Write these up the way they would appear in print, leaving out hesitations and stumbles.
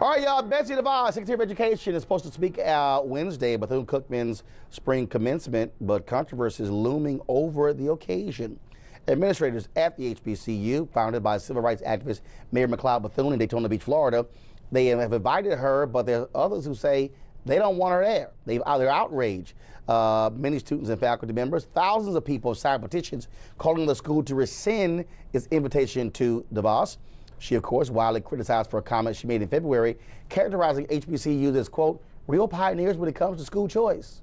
All right, y'all. Betsy DeVos, Secretary of Education, is supposed to speak Wednesday at Bethune-Cookman's spring commencement, but controversy is looming over the occasion. Administrators at the HBCU, founded by civil rights activist Mayor McLeod Bethune in Daytona Beach, Florida, they have invited her, but there are others who say they don't want her there. They're outraged. Many students and faculty members, thousands of people have signed petitions calling the school to rescind its invitation to DeVos. She, of course, widely criticized for a comment she made in February, characterizing HBCUs as, quote, real pioneers when it comes to school choice.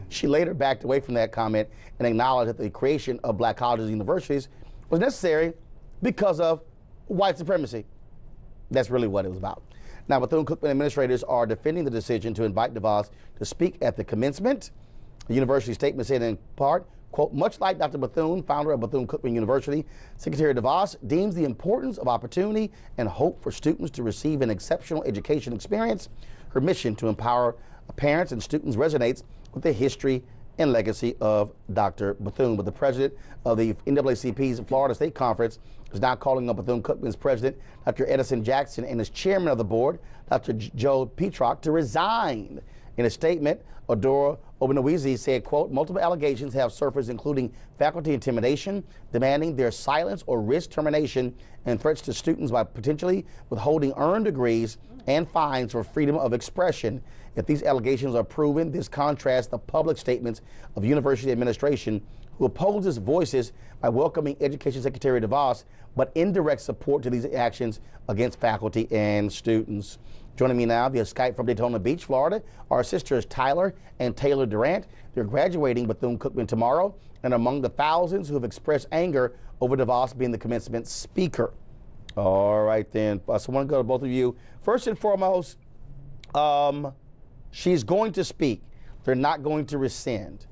She later backed away from that comment and acknowledged that the creation of black colleges and universities was necessary because of white supremacy. That's really what it was about. Now, Bethune-Cookman administrators are defending the decision to invite DeVos to speak at the commencement. The university statement said in part, quote, much like Dr. Bethune, founder of Bethune-Cookman University, Secretary DeVos deems the importance of opportunity and hope for students to receive an exceptional education experience. Her mission to empower parents and students resonates with the history and legacy of Dr. Bethune. But the president of the NAACP's Florida State Conference is now calling on Bethune-Cookman's president, Dr. Edison Jackson, and his chairman of the board, Dr. Joe Petrock, to resign. In a statement, Adora Obenawizi said, quote, multiple allegations have surfaced, including faculty intimidation, demanding their silence or risk termination, and threats to students by potentially withholding earned degrees and fines for freedom of expression. If these allegations are proven, this contrasts the public statements of university administration, who opposes voices by welcoming Education Secretary DeVos, but indirect support to these actions against faculty and students. Joining me now via Skype from Daytona Beach, Florida, are sisters Tyler and Taylor Durant. They're graduating Bethune-Cookman tomorrow and among the thousands who have expressed anger over DeVos being the commencement speaker. All right, then. So I want to go to both of you. First and foremost, she's going to speak. They're not going to rescind.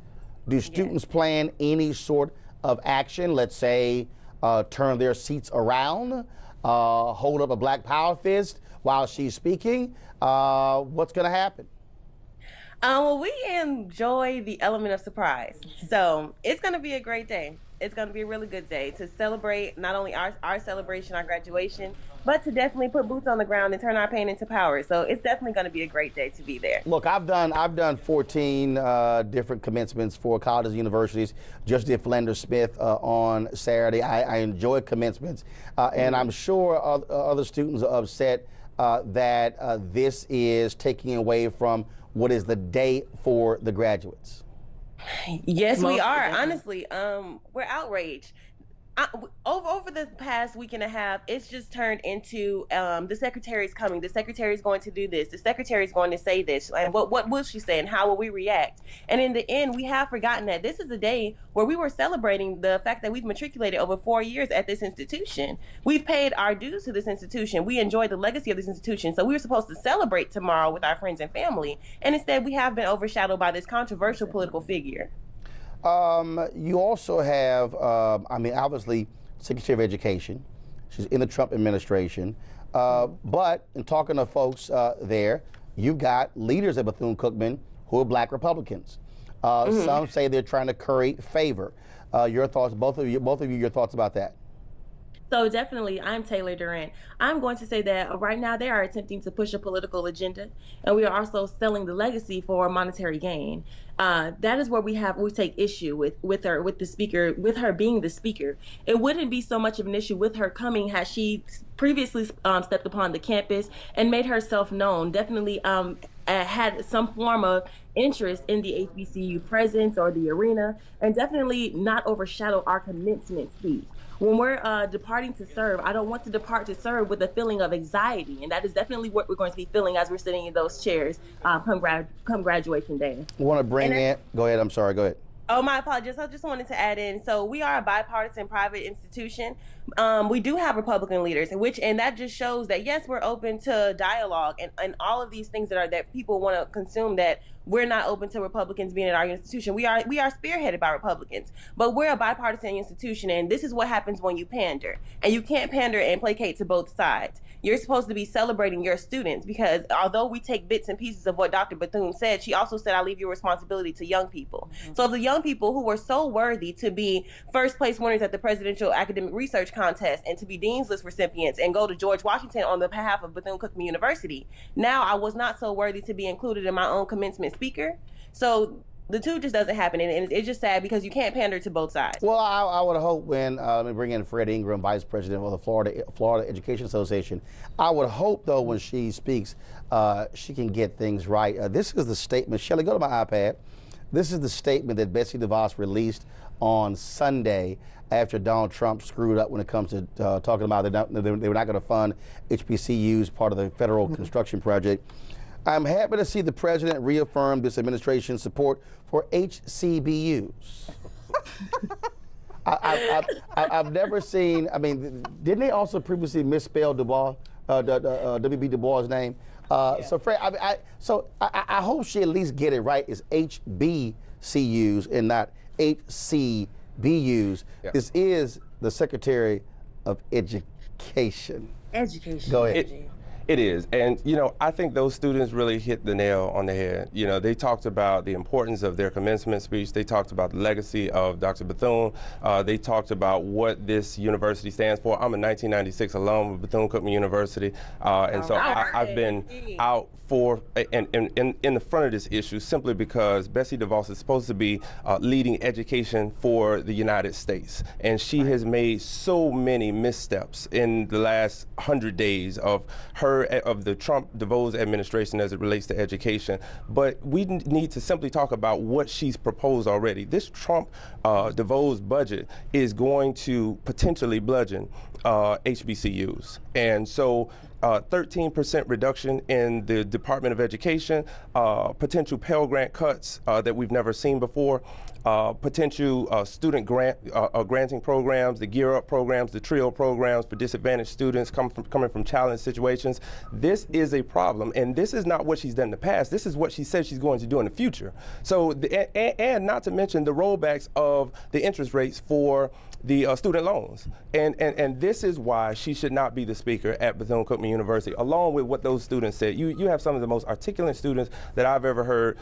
Do students plan any sort of action, let's say turn their seats around, hold up a black power fist while she's speaking? What's going to happen? Well, we enjoy the element of surprise. So it's going to be a great day. It's going to be a really good day to celebrate not only our celebration, our graduation, but to definitely put boots on the ground and turn our pain into power. So it's definitely going to be a great day to be there. Look, I've done 14 different commencements for colleges and universities. Just did Philander Smith on Saturday. I enjoy commencements, and I'm sure other students are upset that this is taking away from what is the day for the graduates. Yes, we are. Honestly, we're outraged. Over the past week and a half, it's just turned into the secretary's coming. The secretary's going to do this. The secretary's going to say this. And what will she say? And how will we react? And in the end, we have forgotten that this is a day where we were celebrating the fact that we've matriculated over 4 years at this institution. We've paid our dues to this institution. We enjoy the legacy of this institution. So we were supposed to celebrate tomorrow with our friends and family. And instead, we have been overshadowed by this controversial political figure. You also have, obviously, Secretary of Education. She's in the Trump administration. But in talking to folks there, you've got leaders at Bethune-Cookman who are black Republicans. Some say they're trying to curry favor. Your thoughts, both of you, your thoughts about that? So definitely, I'm Taylor Durant. I'm going to say that right now they are attempting to push a political agenda, and we are also selling the legacy for monetary gain. That is where we take issue with her being the speaker. It wouldn't be so much of an issue with her coming had she previously stepped upon the campus and made herself known. Definitely had some form of interest in the HBCU presence or the arena, and definitely not overshadow our commencement speech. When we're departing to serve, I don't want to depart to serve with a feeling of anxiety, and that is definitely what we're going to be feeling as we're sitting in those chairs come graduation day. I want to bring in, go ahead, I'm sorry, go ahead. Oh, my apologies. I just wanted to add in. So we are a bipartisan private institution. We do have Republican leaders, and that just shows that yes, we're open to dialogue and all of these things that people want to consume that we're not open to Republicans being at our institution. We are spearheaded by Republicans, but we're a bipartisan institution, and this is what happens when you pander. And you can't pander and placate to both sides. You're supposed to be celebrating your students, because although we take bits and pieces of what Dr. Bethune said, she also said, I leave your responsibility to young people. So the young people who were so worthy to be first place winners at the Presidential Academic Research Contest and to be Dean's List recipients and go to George Washington on the behalf of Bethune-Cookman University, now I was not so worthy to be included in my own commencement speaker. So the two just doesn't happen, and it's just sad because you can't pander to both sides. Well, I would hope when, let me bring in Fred Ingram, Vice President of the Florida Education Association. I would hope, though, when she speaks, she can get things right. This is the statement. Shelley, go to my iPad. This is the statement that Betsy DeVos released on Sunday after Donald Trump screwed up when it comes to talking about they were not going to fund HBCUs, part of the federal construction project. I'm happy to see the president reaffirm this administration's support for HCBUs. I've never seen, I mean, didn't they also previously misspell DuBois, W.B. Du Bois' name? Yeah. So, Fred, I hope she at least get it right. It's HBCUs and not HCBUs. Yeah. This is the Secretary of Education. Go ahead. It is, and I think those students really hit the nail on the head. They talked about the importance of their commencement speech. They talked about the legacy of Dr. Bethune. They talked about what this university stands for. I'm a 1996 alum of Bethune-Cookman University, and so I've been out in the front of this issue simply because Betsy DeVos is supposed to be leading education for the United States, and she has made so many missteps in the last 100 days of the Trump-DeVos administration as it relates to education. But we need to simply talk about what she's proposed already. This Trump-DeVos budget is going to potentially bludgeon HBCUs. And so 13% reduction in the Department of Education, potential Pell Grant cuts that we've never seen before, potential student granting programs, the Gear Up programs, the TRIO programs for disadvantaged students coming from challenged situations. This is a problem, and this is not what she's done in the past. This is what she said she's going to do in the future. So, and not to mention the rollbacks of the interest rates for the student loans. And this is why she should not be the speaker at Bethune-Cookman University, along with what those students said. You have some of the most articulate students that I've ever heard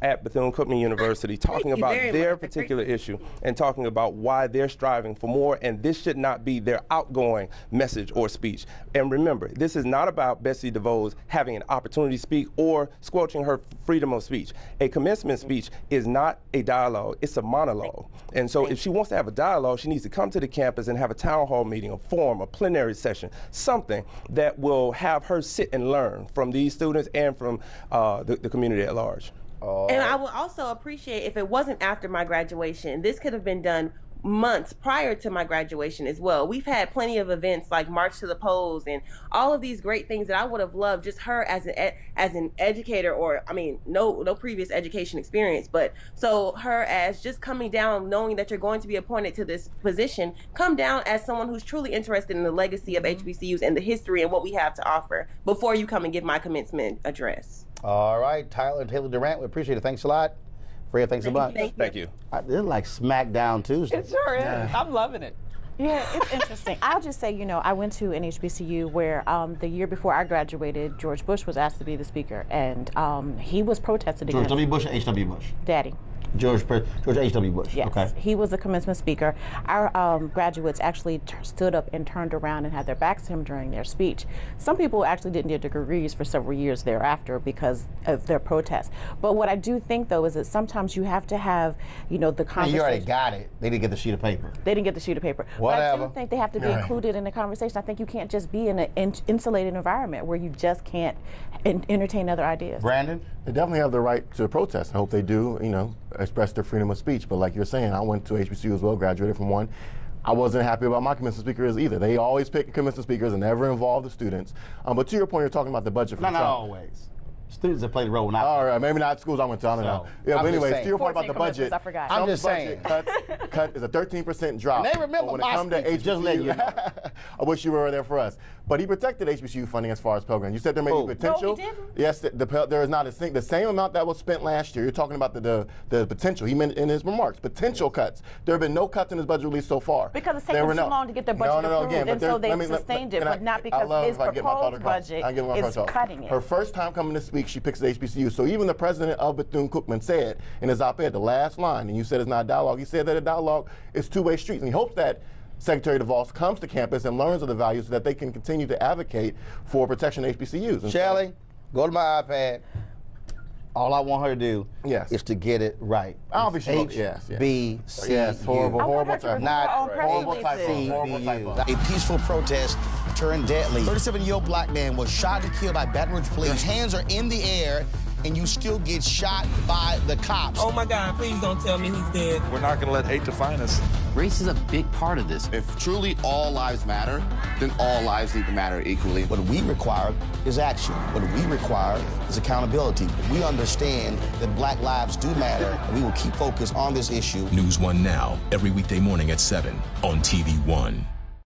at Bethune-Cookman University talking about their particular issue and talking about why they're striving for more, and this should not be their outgoing message or speech. And remember, this is not about Betsy DeVos having an opportunity to speak or squelching her freedom of speech. A commencement speech is not a dialogue, it's a monologue. And so if she wants to have a dialogue, she needs to come to the campus and have a town hall meeting, a forum, a plenary session, something that will have her sit and learn from these students and from the community at large. And I would also appreciate if it wasn't after my graduation. This could have been done months prior to my graduation as well. We've had plenty of events like March to the Polls and all of these great things that I would have loved just her as an educator, or I mean no previous education experience, but so her as just coming down, knowing that you're going to be appointed to this position, come down as someone who's truly interested in the legacy of HBCUs and the history and what we have to offer before you come and give my commencement address. All right, Taylor Durant, we appreciate it. Thanks a lot. Fred, thanks a bunch. Thank you. This is like SmackDown Tuesday. It sure is. Yeah. I'm loving it. Yeah, it's interesting. I'll just say, I went to an HBCU where the year before I graduated, George Bush was asked to be the speaker, and he was protested against. George W. Bush or H.W. Bush? Daddy. George H.W. Bush. Yes, okay. He was the commencement speaker. Our graduates actually stood up and turned around and had their backs to him during their speech. Some people actually didn't get degrees for several years thereafter because of their protests. But what I do think, though, is that sometimes you have to have, the conversation. You already got it. They didn't get the sheet of paper. They didn't get the sheet of paper. Whatever. But I do think they have to be included in the conversation. I think you can't just be in an insulated environment where you just can't entertain other ideas. Brandon? They definitely have the right to protest. I hope they do, express their freedom of speech. But like you're saying, I went to HBCU as well, graduated from one. I wasn't happy about my commencement speakers either. They always pick commencement speakers and never involve the students. But to your point, you're talking about the budget for Not always. Students have played a role now. All right, maybe not schools I went to, I don't know. Yeah, but anyways, to your point about the budget, I forgot. I'm just saying. Cut is a 13% drop. And they remember when it comes to HBCU, just letting you know. I wish you were there for us. But he protected HBCU funding as far as programs. You said there may be potential. No, he didn't. Yes, there is not the same amount that was spent last year. You're talking about the potential. He meant in his remarks, potential cuts. There have been no cuts in his budget release so far. Because it's taken too long to get their budget approved, and so they sustained it, but not because his proposed budget is cutting it. Her first time coming to speak, she picks the HBCU. So even the president of Bethune-Cookman said in his op-ed, the last line, and you said it's not a dialogue, he said that a dialogue is two-way streets. And he hopes that Secretary DeVos comes to campus and learns of the values so that they can continue to advocate for protection of HBCUs. And Shelly, go to my iPad. All I want her to do is to get it right. I don't think she will. HBCU. Yes, horrible type. Not horrible typo. A peaceful protest turned deadly. 37-year-old black man was shot and killed by Baton Rouge police. His hands are in the air, and you still get shot by the cops. Oh my God, please don't tell me he's dead. We're not gonna let hate define us. Race is a big part of this. If truly all lives matter, then all lives need to matter equally. What we require is action. What we require is accountability. We understand that black lives do matter, and we will keep focused on this issue. NewsOne Now, every weekday morning at 7 on TV1.